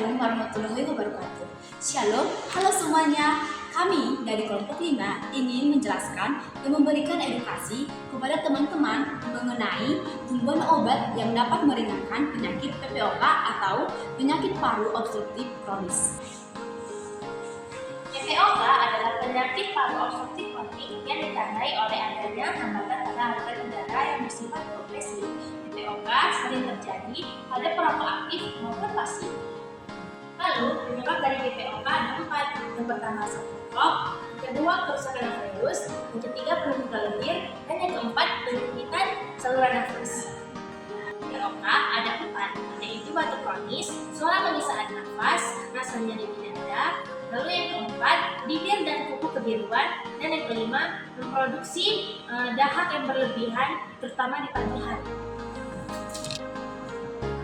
Assalamualaikum warahmatullahi wabarakatuh. Shalom, halo semuanya. Kami dari kelompok 5 ingin menjelaskan dan memberikan edukasi kepada teman-teman mengenai tumbuhan obat yang dapat meringankan penyakit PPOK atau penyakit paru obstruktif kronis. PPOK adalah penyakit paru obstruktif kronik yang ditandai oleh adanya hambatan pada aliran udara yang bersifat progresif. PPOK sering terjadi pada perokok aktif maupun pasif. Lalu, penyebab dari PPOK ada 4. Yang pertama asap rokok, yang kedua kerusakan nafas, yang ketiga penyempitan lendir, dan yang keempat penyempitan saluran nafas. PPOK ada 4, yaitu batuk kronis, suara mengisah nafas, rasa nyeri di dada. Lalu yang keempat, bibir dan kuku kebiruan, dan yang kelima, memproduksi dahak yang berlebihan, terutama di pagi hari.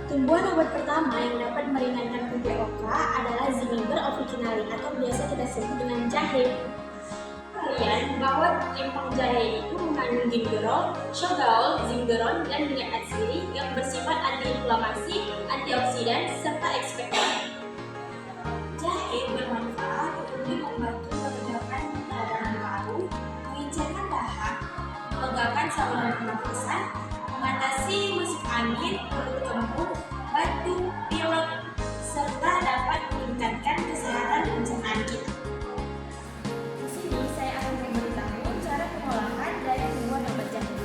Tumbuhan obat pertama yang dapat meringankan PPOK adalah Zingiber officinale atau biasa kita sebut dengan jahe. Kemudian bahwa empang jahe itu mengandung gingerol, shogaol, zingeron, dan minyak atsiri yang bersifat antiinflamasi, antioksidan, serta ekspektan. Jahe bermanfaat untuk membantu meredakan radang paru, mengincarkan dahak, melegakan saluran pernafasan, mengatasi masuk angin, perut kembung, batuk, pilek, serta dapat meningkatkan kesehatan pencernaan kita. Di sini saya akan memberitahu cara pengolahan dari tumbuhan obat jahe.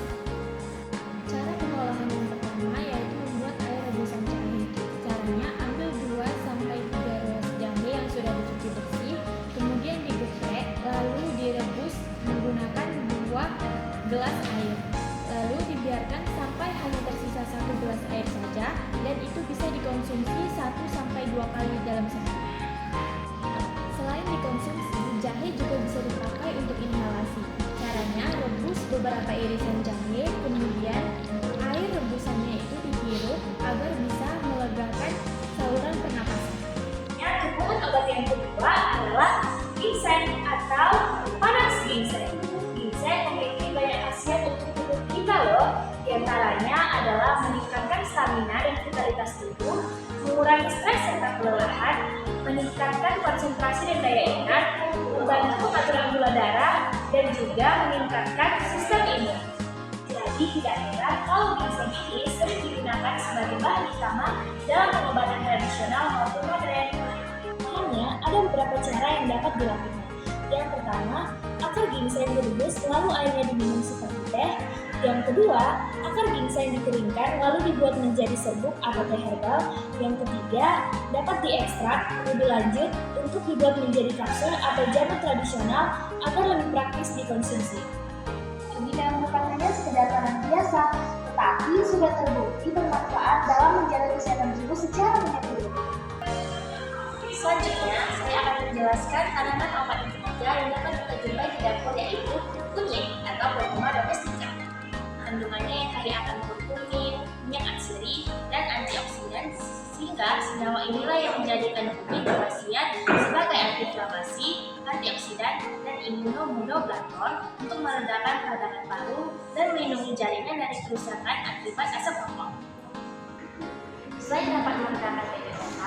Cara pengolahan yang pertama yaitu membuat air rebusan jahe. Caranya ambil 2-3 gelas jahe yang sudah dicuci bersih, kemudian digeprek, lalu direbus menggunakan 2 gelas air. Lalu dibiarkan sampai hanya tersisa 1 gelas air saja, dan itu bisa dikonsumsi 1-2 kali dalam sehari. Selain dikonsumsi, jahe juga bisa dipakai untuk inhalasi. Caranya rebus beberapa irisan jahe, kemudian air rebusannya itu dihirup agar bisa melegakan saluran pernapasan. Tumbuhan obat yang kedua adalah ginseng atau panas ginseng. Ginseng memiliki banyak khasiat untuk tubuh kita loh. Di antaranya adalah meningkatkan stamina dan vitalitas tubuh, mengurangi stres serta kelelahan, meningkatkan konsentrasi dan daya ingat, membantu pengaturan gula darah, dan juga meningkatkan sistem imun. Jadi tidak heran kalau ginseng ini sering digunakan sebagai bahan utama dalam pengobatan tradisional maupun modern. Hanya ada beberapa cara yang dapat dilakukan. Yang pertama, akar ginseng direbus lalu airnya diminum seperti teh. Yang kedua, akar ginseng dikeringkan lalu dibuat menjadi serbuk atau teh herbal. Yang ketiga, dapat diekstrak lebih lanjut untuk dibuat menjadi kapsul atau jamu tradisional agar lebih praktis dikonsumsi. Ini memang bukan hanya sekedar barang biasa, tetapi sudah terbukti bermanfaat dalam menjaga kesehatan tubuh secara menyeluruh. Selanjutnya, saya akan menjelaskan tanaman obat yang ketiga yang dapat kita jumpai di dapur, yaitu kunyit atau kurkuma domestika. Kandungannya yang kaya akan kurkumin, minyak atsiri, dan antioksidan, sehingga senyawa inilah yang menjadikan kunyit berkhasiat sebagai antiinflamasi, antioksidan, dan imunomodulator untuk meredakan peradangan paru dan melindungi jaringan dari kerusakan akibat asap rokok. Selain dapat meredakan PPOK,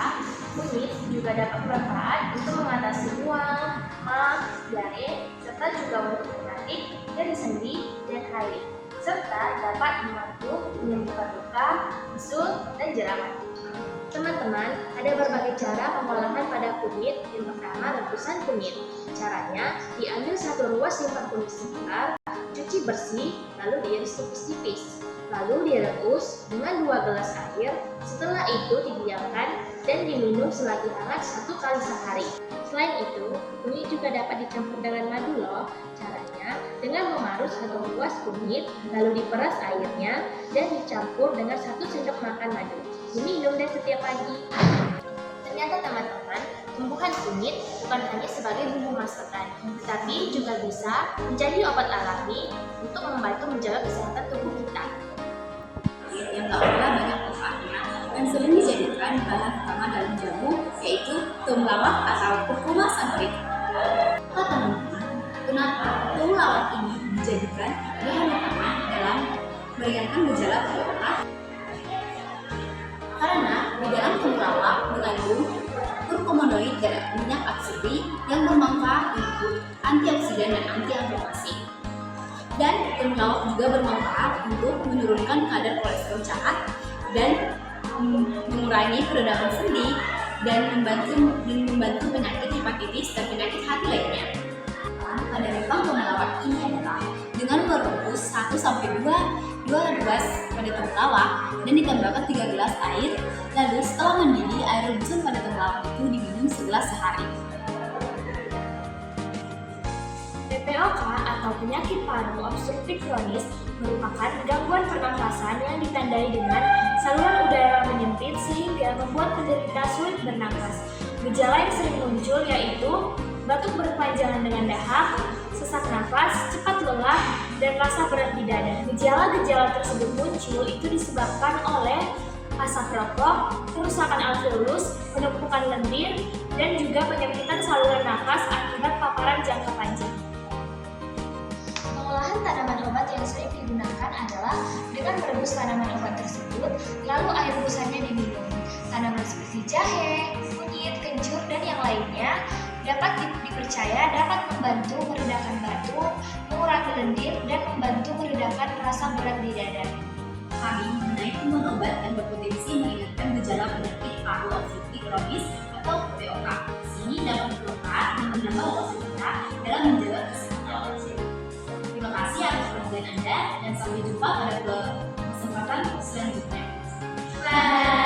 kunyit juga dapat bermanfaat untuk mengatasi mual, mah, diare, serta juga untuk penyakit dari sendi dan haid, serta dapat membantu menyembuhkan luka, bisul, dan jerawat. Teman-teman, ada berbagai cara pengolahan pada kunyit. Yang pertama, rebusan kunyit. Caranya, diambil 1 ruas limpa kunyit sebentar, cuci bersih, lalu diiris tipis-tipis. Lalu direbus dengan 2 gelas air. Setelah itu didiamkan dan diminum selagi hangat 1 kali sehari. Selain itu, kunyit juga dapat dicampur dengan madu loh. Caranya, dengan memarut 1 ruas kunyit, lalu diperas airnya dan dicampur dengan 1 sendok makan madu. Diminum dan setiap pagi. Ternyata teman-teman, tumbuhan kunyit bukan hanya sebagai bumbu masakan, tetapi juga bisa menjadi obat alami untuk membantu menjaga kesehatan tubuh kita. Yang tak kalah banyak manfaatnya dan sering dijadikan bahan utama dalam jamu, yaitu temulawak atau kurkuma santoria. Teman-teman, kenapa temulawak ini dijadikan bahan utama dalam meringankan gejala PPOK? Karena di dalam temulawak mengandung serat yang bermanfaat untuk antioksidan dan anti-inflamasi. Dan temulawak juga bermanfaat untuk menurunkan kadar kolesterol jahat dan mengurangi peredaran sendi dan membantu penyakit hepatitis dan penyakit hati lainnya. Pada rempang temulawak ini adalah dengan merebus 1-2 gelas pada temulawak dan ditambahkan 3 gelas air. Lalu setelah mendidih, air rebusan pada temulawak itu diminum segelas sehari. PPOK atau penyakit paru obstruktif kronis merupakan gangguan pernafasan yang ditandai dengan saluran udara menyempit sehingga membuat penderita sulit bernapas. Gejala yang sering muncul yaitu batuk berkepanjangan dengan dahak, sesak nafas, cepat lelah, dan rasa berat di dada. Gejala-gejala tersebut muncul itu disebabkan oleh asap rokok, kerusakan alveolus, penumpukan lendir, dan juga penyempitan saluran nafas akibat paparan jangka panjang. Pengolahan tanaman obat yang sering digunakan adalah dengan merebus tanaman obat tersebut, lalu air rebusannya diminum. Tanaman seperti jahe, kunyit, kencur, dan yang lainnya dapat dipercaya dapat membantu meredakan batuk, mengurangi lendir, dan membantu meredakan rasa berat di dada. Kami mengenai temuan obat yang berpotensi meringankan gejala penyakit paru obstruktif kronis atau PPOK. Sini dapat bermanfaat dan menambah wawasan kita dalam menjaga kesehatan. Terima kasih atas perhatian Anda dan sampai jumpa pada kesempatan selanjutnya. Bye.